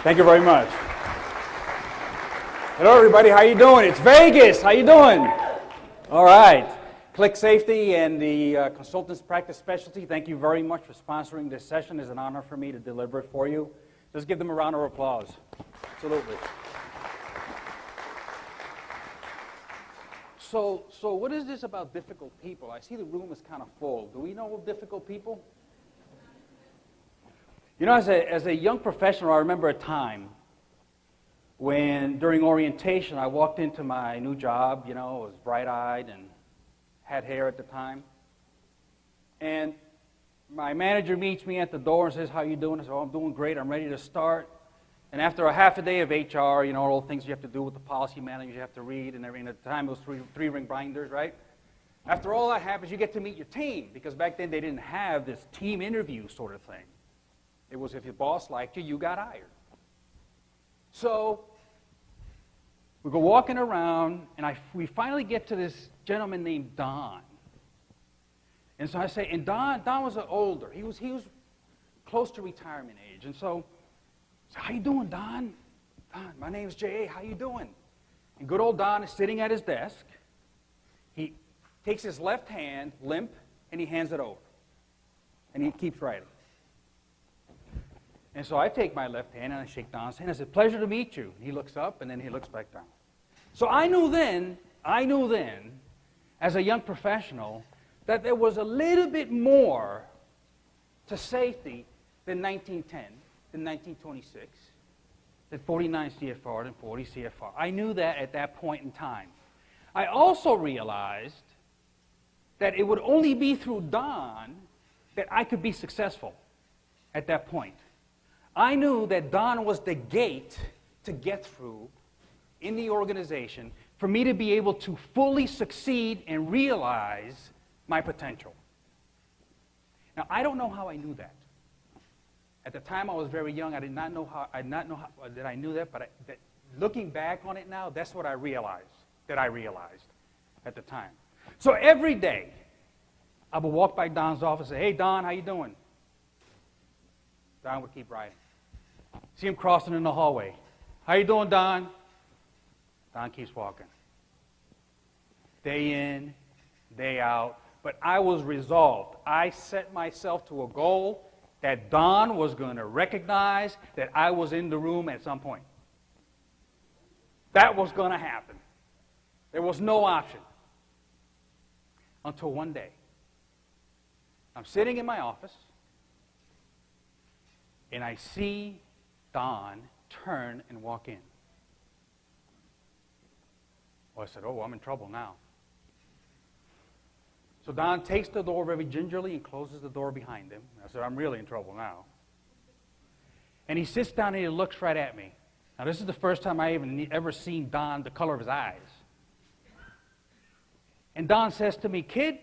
Thank you very much. Hello, everybody. How you doing? It's Vegas. How you doing? All right. Click Safety and the Consultants Practice Specialty, thank you very much for sponsoring this session. It's an honor for me to deliver it for you. Just give them a round of applause. Absolutely. So what is this about difficult people? I see the room is kind of full. Do we know difficult people? You know, as a young professional, I remember a time when during orientation I walked into my new job, you know, I was bright-eyed and had hair at the time. And my manager meets me at the door and says, "How you doing?" I said, "Oh, I'm doing great. I'm ready to start." And after a half a day of HR, you know, all the things you have to do with the policy manuals you have to read and everything. At the time, it was three-ring binders, right? After all that happens, you get to meet your team, because back then they didn't have this team interview sort of thing. It was if your boss liked you, you got hired. So we go walking around, and we finally get to this gentleman named Don. And so I say, and Don was older. He was close to retirement age. And so, "How you doing, Don?" "Don, my name's J.A. How you doing?" And good old Don is sitting at his desk. He takes his left hand, limp, and he hands it over. And he keeps writing. And so I take my left hand and I shake Don's hand. I said, "Pleasure to meet you." And he looks up and then he looks back down. So I knew then, as a young professional, that there was a little bit more to safety than 1910, than 1926, than 49 CFR, than 40 CFR. I knew that at that point in time. I also realized that it would only be through Don that I could be successful at that point. I knew that Don was the gate to get through in the organization for me to be able to fully succeed and realize my potential. Now, I don't know how I knew that. At the time, I was very young. I did not know how that I knew that, but looking back on it now, that's what I realized at the time. So every day, I would walk by Don's office and say, "Hey, Don, how you doing?" Don would keep writing. See him crossing in the hallway. "How you doing, Don?" Don keeps walking. Day in, day out. But I was resolved. I set myself to a goal that Don was going to recognize that I was in the room at some point. That was going to happen. There was no option. Until one day, I'm sitting in my office, and I see Don turn and walk in. Well, I said, "Oh, I'm in trouble now." So Don takes the door very gingerly and closes the door behind him. I said, "I'm really in trouble now." And he sits down and he looks right at me. Now, this is the first time I ever seen Don, the color of his eyes. And Don says to me, "Kid,